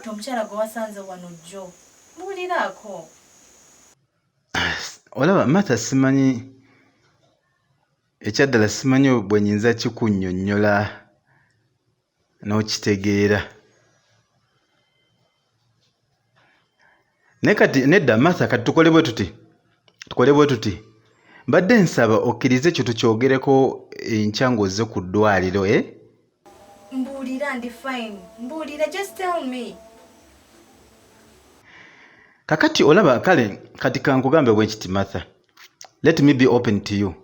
kati omukyala gwe wasanze wano jjo mbuuliraako. Olaba Martha, simanyi ekyaddala, simanyi bwe nnyinza kikunnyonnyola n'okitegeera. Naye kati nedda Martha, kati tukole bwe tuti. Mbadde nsaba okkirize kyo tukyogereko enkya ng'ozze ku ddwaliro. Mbuulira, ndi fine. Mbuulira, just tell me. Kakati olaba, kale kati kankugambe bwe kiti Martha, let me be open to you.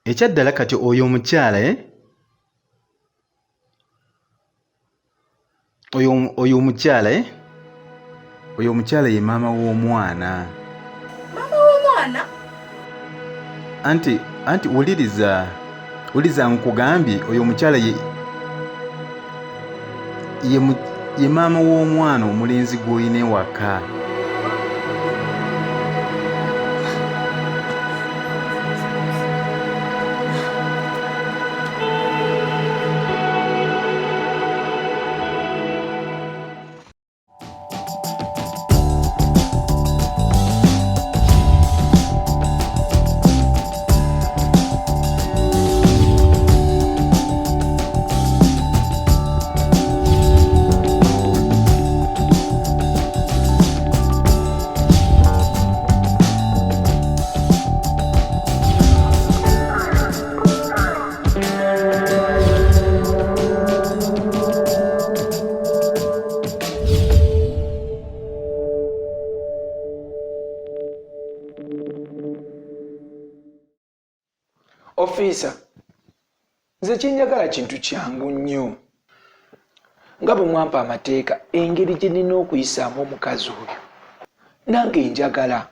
Ekyaddala kati oyo omukyala oyo omukyala ye maama w'omwana. Maama w'omwana? Anti wuliriza nkugambye, oyo omukyala ye maama w'omwana omulenzi gw'olina ewaka. Officer, nze kyenjagala kintu kyangu nnyo. Nga bwe mwampa amateeka engeri gye nina okuyisaamu omukazi oyo, nange njagala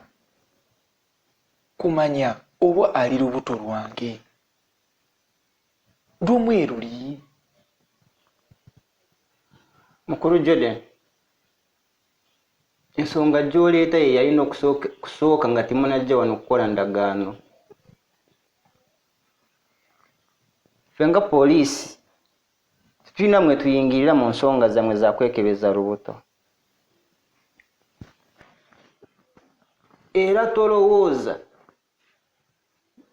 kumanya oba ali lubuto lwange. Lumweruli. Mukuru Jordan, ensonga gy'oleeta ye yalina okusooka nga temunajja wano okukola ndagaano. Fenga poliisi tulina mwe tuyingirira mu nsonga zammwe za kwekebeza lubuto. Era tolowooza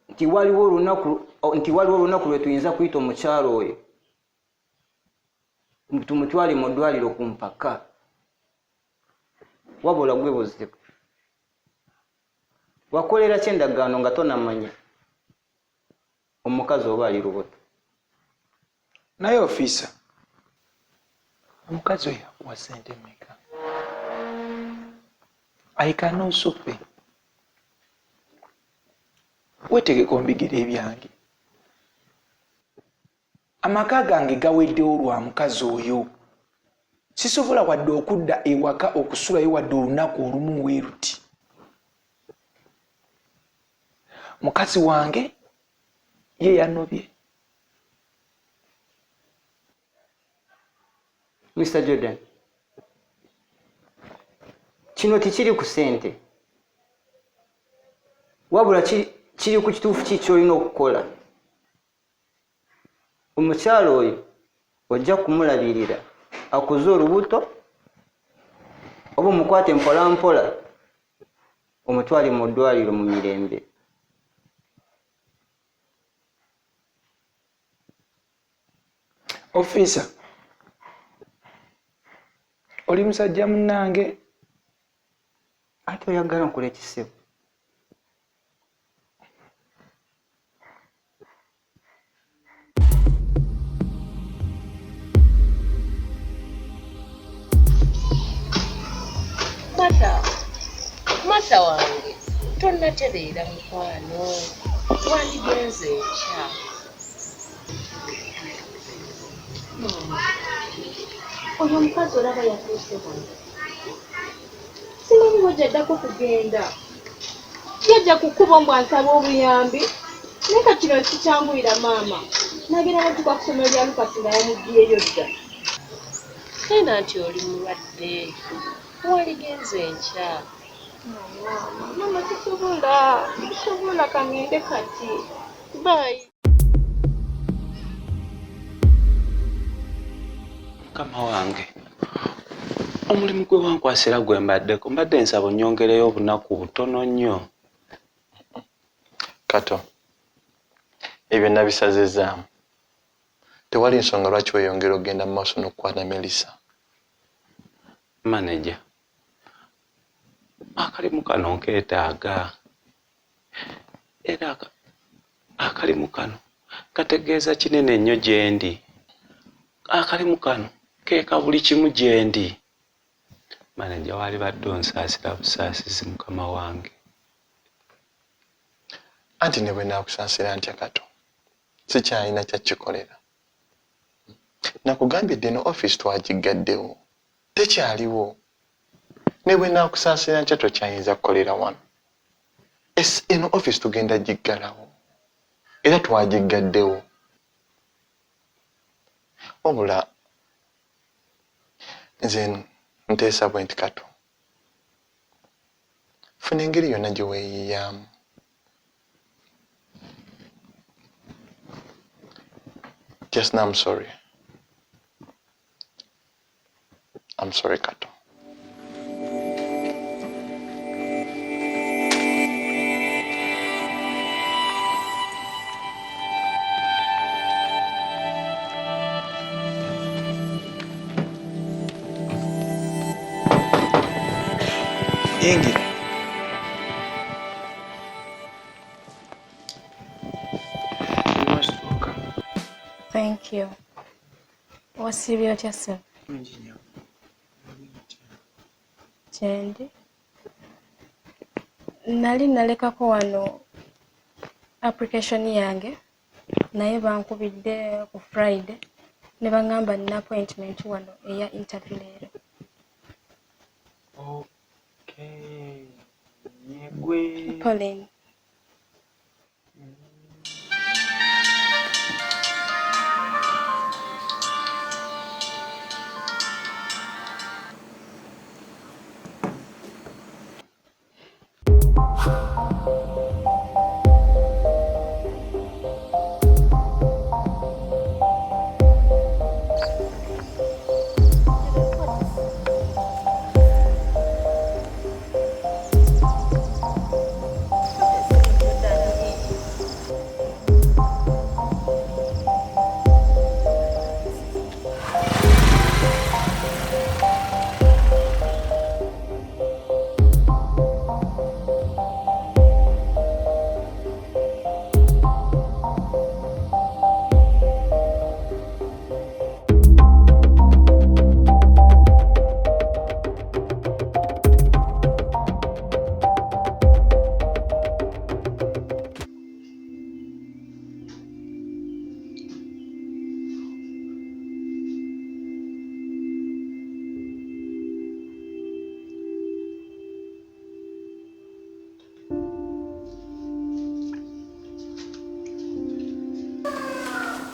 nti waliwo olunaku lwe tuyinza kuyita omukyalo oyo tumutwale mu ddwaliro ku mpaka. Wabula gwe buzibu. Wakolera kyendagaano nga tonamanya omukazi oba ali lubuto. Naye officer, omukazi oyo wa ssente mmeka? I cannot supe. Weetegeka ombigire ebyange. Amaka gange gaweddewo lwa mukazi oyo. Sisobola wadde okudda ewaka okusulayo wadde olunaku olumu weeruti. Mukazi wange ye yanobye. Mr. Jordan, kino tikiri ku ssente, wabula kiri ku kituufu ki ky'olina okukola. Omukyalo oyo ojja kumulabirira akuze olubuto, oba omukwate mpola mpola omutwale mu ddwaliro mu mirembe. Officer, oli musajja munnange. Ate oyagala nkola ekisibo? Martha wange, tonnatereera mukwano, wandigenze enkya. Oyo omukazi olaba yatuuse wano. Simanyi wajjaddako kugenda. Yajja kukuba mbw ansaba obuyambi. Naye kati kino kikyanguyira maama. Nagenda natuuka ku ssomero lya Lukasi nga yamuggyeyo dda. Tena nti oli mulwadde. Waligenze enkya. Mama sisobola kangende kati. Bye. Mukama wange, Omulimu gwe wankwasira gwe mbaddeko mbadde nsaba onnyongereyo obunaku butono nnyo. Kato, ebyo nabisazizaamu. Tewali nsonga lwaki weyongera ogenda mu maaso n'okukwata Melissa. Maneja, akalimu kano nkeetaaga. Era akalimu kano kategeeza kinene nnyo gye ndi. Akalimu kano keeka buli kimu gye ndi. Maneja, wali badde onsaasira busaasizi mukama wange. Anti ne bwe naakusaasira ntya Kato, sikyalina kyakikolera. Nakugambye dde no office twagigaddewo, tekyaliwo. Ne bwe naakusaasira ntya tokyayinza kukolera wano. Eno office tugenda giggalawo era twagigaddewo. Wabula nze nteesa bwe nti Kato, funa engeri yonna gye weeyiiyaamu. Just now, I'm sorry. I'm sorry, Kato. Yingira. Thank you. Wasiibye otya ssebo? Kyendi nali nalekako wano application yange naye bankubidde ku Friday ne baŋŋamba nina appointment wano eya interview leero. Okay. Nyegwe. Pauline.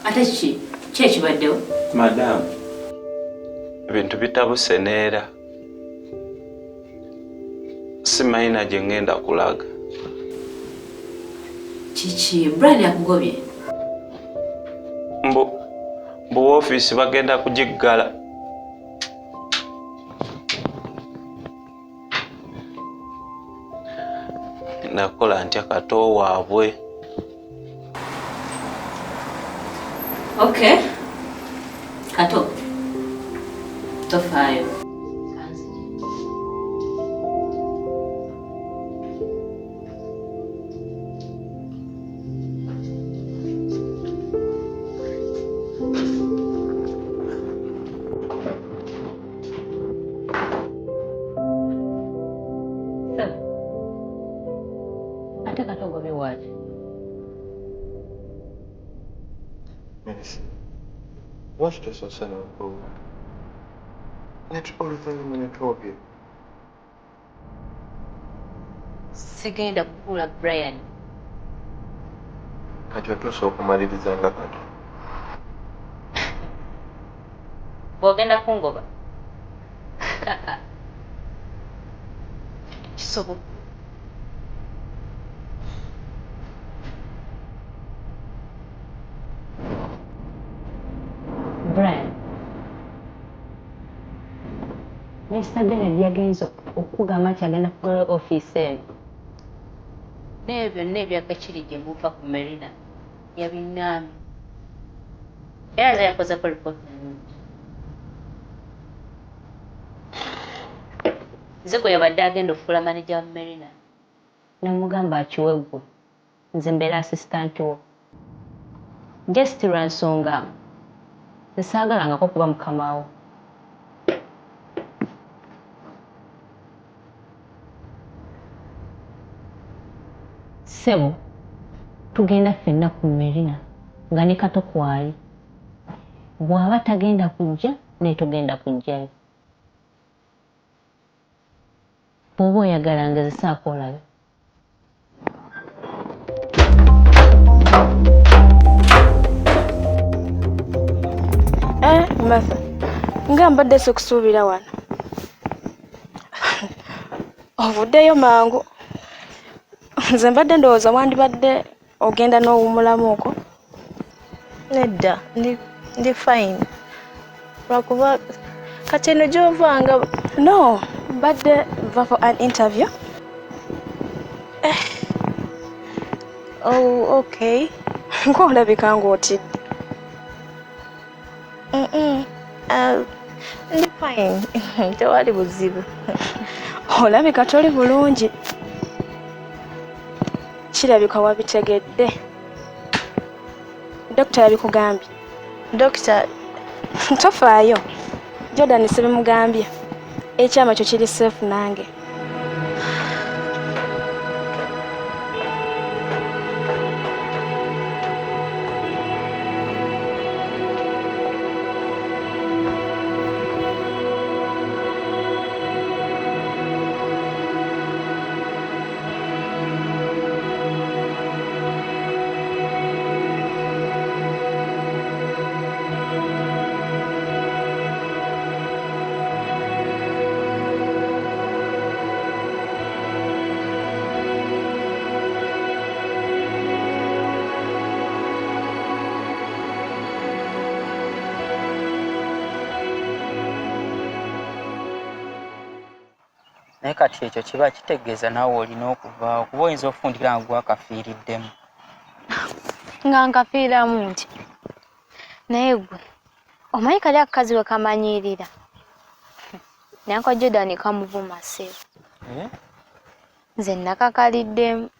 Ate ki ekibaddewo? Madamu, ebintu bitabuse neera. Simayina gye ngenda kulaga. Kiki Brian akugobye? Mbu woofiisi bagenda kugiggala. Nakola ntya Kato waabwe. Okay. Kato. Tofaayo. Ate Kato ngobye waaki? Melissa, what's the social of oluvannyuma ne twogera? Sigenda kukula Brian. Kati otuusa okumaliriza nga Kato. Bw'ogenda kungoba? Kisoboka. Brian, Mr. Bennett yagenze okugamba nti agenda kugula ofiisi eno. Naye byonna ebyakakiri gye muva ku Merina yabingambye. Era nze yakozeko lipoota ennungi. Nze gwe yabadde agenda okufuula maneja wa Merina. Namugamba akiwe ggwe. Nze mbeera asisitanti wo. Just lwa nsonga nze saagalangako kuba mukama wo. Ssebo, tugenda ffenna ku Merina nga ne Kato kwali. Bw'aba tagenda kujja naye tugenda kujjayo. Bw'oba oyagala ngezesaako olabe. Martha, nga mbadde sikusuubira wano. Ovuddeyo mangu. Nze mbadde ndowooza wandibadde ogenda n'owummulamu okwo. Nedda, ndi fine. Lwakuba kati eno gy'ovanga. No, mbadde va for an interview. Oh, okay. Ng'olabika ng'otidde. Ndi fine. Tewali buzibu. Olabika toli bulungi. Kirabika wabitegedde. Dokita yabikugambye. Dokita, tofaayo. Jordan sibimugambye. Ekyama kyo kiri safe nange. Naye kati ekyo kiba kitegeeza naawe olina okuvaawo kuba oyinza ofundira nga gwakafiiriddemu. Nga nkafiiramu nti naye gwe omanyi kali akakazi we kamanyiirira nanko Jordan kamuvuma ssebo. Nze nakakaliddemu.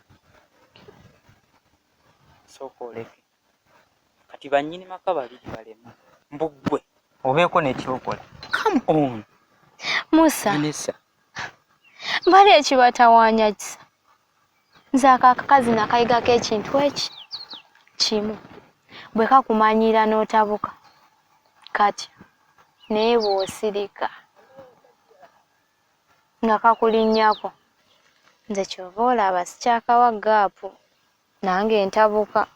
Sooka oleke. Kati bannyini maka babiri balema. Mbuggwe obeeko n'ekyokola. Come on. Musa. Vanessa. Mbali ekibatawaanya kisa. Nze akakazi nakayigako ekintu eki kimu. Bwe kakumanyiira n'otabuka. Kati naye bw'osirika nga kakulinnyako. Nze kyova olaba sikyakawa gaapu nange ntabuka.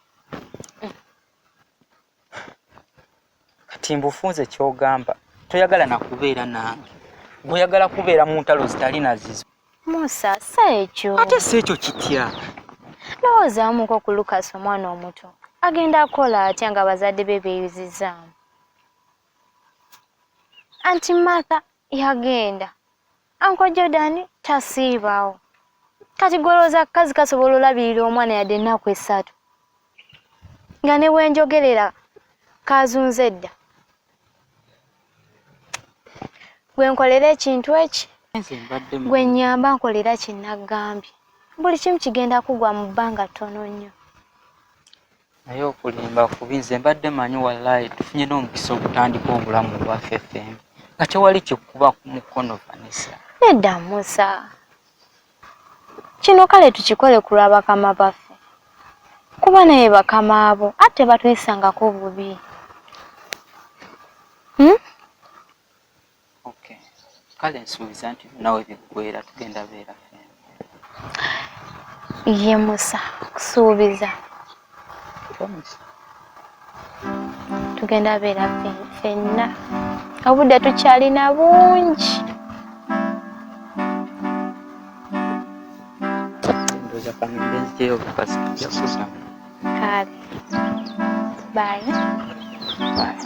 Kati mbufunze ky'ogamba toyagala nakubeera nange. Bw'oyagala kubeera mu ntalo zitali nazizo. Musa, si ekyo. Ate si ekyo kitya. Lowoozaamuko ku Lucas omwana omuto. Agenda akola atya nga bazadde be beeyuzizaamu. Anti Martha yagenda. Uncle Jordan tasiibaawo. Kati golooza akazi kasobola olabirira omwana yadde ennaku 3. Nga ne bwenjogerera kazunze dda. Gwe nkolera ekintu eki. Gwe nnyamba nkolera kinnagambye. Buli kimu kigenda kugwa mu bbanga ttono nnyo. Naye okulimba kubi nze mbadde manyi wallahi tufunye n'omukisa okutandika obulamu bwaffe ffembi. Nga tewali kikuba ku mukono Vanessa. Nedda Musa. Kino kale tukikole ku lwa bakama baffe. Kuba naye bakama abo ate batuyisangako bubi. Okay. Kale nsuubiza nti nawe bikuggwera tugenda beera ffembi. Ye Musa, kusuubiza. Tugenda beera ffenna. Obudde tukyalina bungi. Ndoza kamende nzigyeyo bukasi tujja kusamu. Kale. Bye. Bye.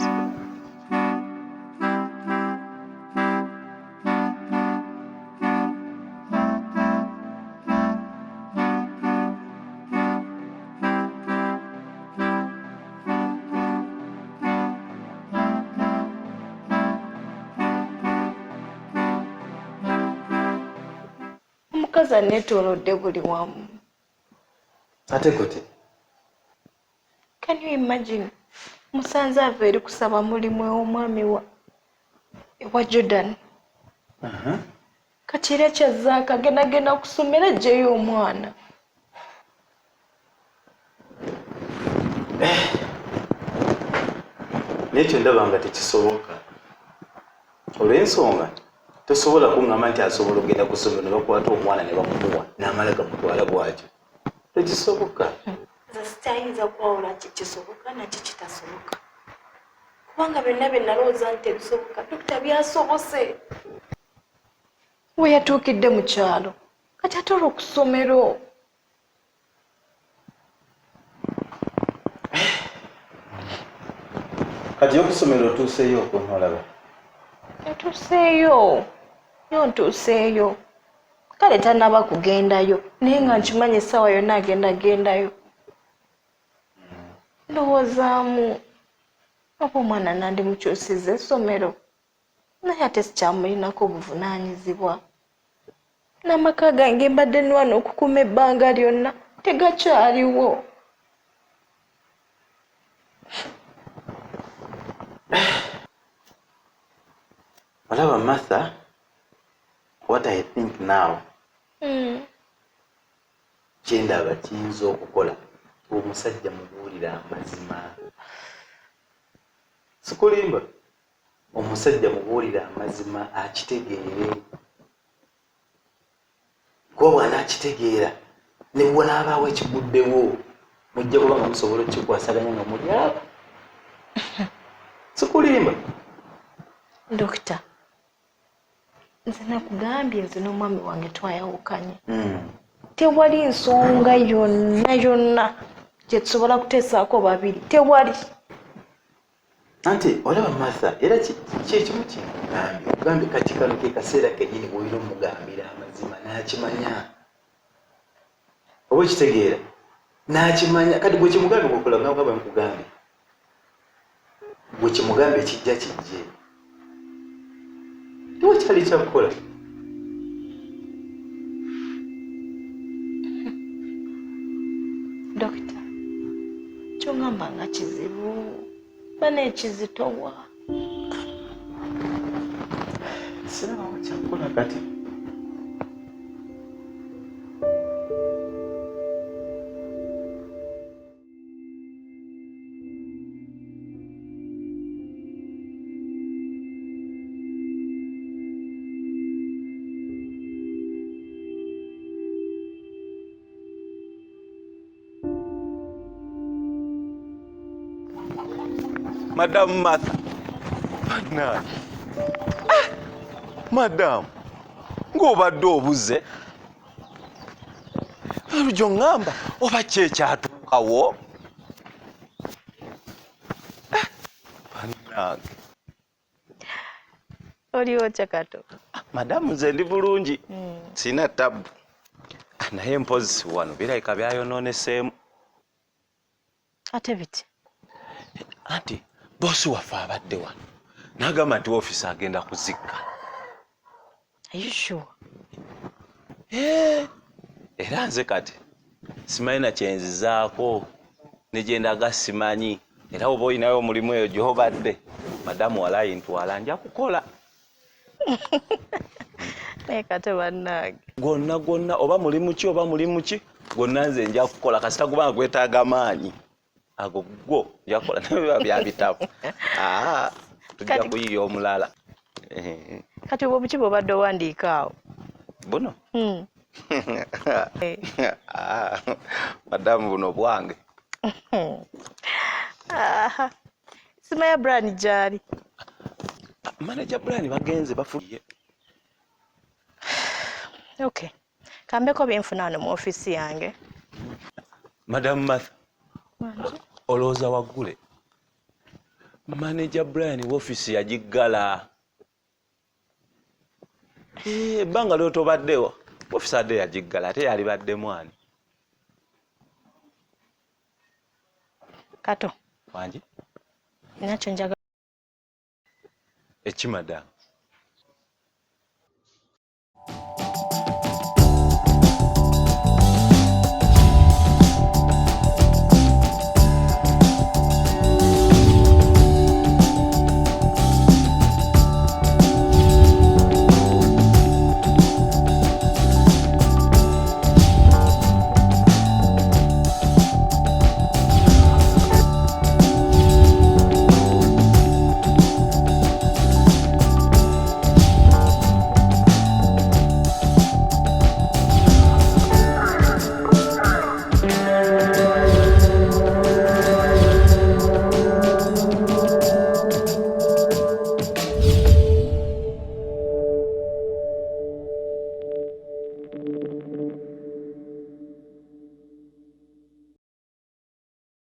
Omukazi aneetoolodde buli wamu. Ate gute? Can you imagine? Musanze ava eri kusaba mulimu ew'omwami wa Jordan. Kati era kyazzaako agenda kusomera aggyeyo omwana. Nekyo ndaba nga tekisoboka. Olw'ensonga tosobola kuŋŋamba nti asobola okugenda ku ssomero ne bakwata omwana ne bamuwa n'amala gamutwala bw'atyo. Tekisoboka. Nze sitayinza kwawula kikisoboka na kikitasoboka. Kubanga byonna bye nalowooza nti ebisoboka dokita byasobose. We yatuukidde mu kyalo kati atola ku ssomero. Kati y'okusomero otuuseeyo okunolaba? Ntuuseeyo. Ntuuseeyo. Kale tannaba kugendayo naye nga nkimanyi essaawa yonna agendayo. Ndowoozaamu oba omwana nandimukyusiza essomero naye ate sikyamulinako obuvunaanyizibwa. N'amaka gange mbadde nwana okukuuma ebbanga lyonna tegakyaliwo. Olaba Martha, what I think now, kyendaba kiyinza okukola omusajja mubuulira amazima. Sikulimba, omusajja mubuulira amazima akitegeere. Kuba bw'anaakitegeera ne bw'anaabaawo ekiguddewo mujja kuba nga musobola okukikwasaganya nga muli awo. Sikulimba. Dokita, nze nakugambye nze n'omwami wange twayawukanye. Tewali nsonga yonna gye tusobola kuteesaako babiri. Tewali. Anti olaba Martha, era kyekimu kinkugambye. Ogambye kati kano ke kaseera kennyini bw'oyina omugambira amazima n'akimanya. Oba okitegeera? N'akimanya. Kati bwe kimugambye bw'okola nga bwe nkugambye. Bwe kimugambye kijja kijje. Tiwa kyali kyakukola. Dokita, kyongamba nga kizibu. Bana ekizitowa. Siraba kyakukola kati. Madam Martha. Madam. Ng'obadde obuze. Olugyo ngamba oba kyekyatuukawo. Bannange. Oliwo Chakato. Madamu nze ndi bulungi. Sina tabu. Naye mpozi wano birayika byayonooneseemu. Ate biti? Anti, bosi waffe abadde wano. N'agamba nti ofiisi agenda kuzikka. Are you sure? Era nze kati simanyi na kyenzizaako ne gye ndaga simanyi. Era oba olinayo omulimu eyo gy'obadde madamu walayi ntwala nja kukola. Naye kate bannange. Gwonna oba mulimu ki oba mulimu ki gwonna nze nja kukola kasita kubanga gwetaaga maanyi. Ago gwo nja kukola naye bya bitabu. Tujja kuyiya omulala. Kati obwo buki bw'obadde owandiika awo? Buno? Madamu buno bwange. Simaya Brian gyali? Manager Brian bagenze bafuye. Okay. Kambeko byenfuna wano mu ofiisi yange. Madam Martha. Olowooza waggule. Manager Brian w'ofiisi yagiggala. Ebbanga ly'otobaddewo ofiisi adde yagiggala ate yali badde mwani. Kato. Wangi? Nakyo njagala. Eki madamu?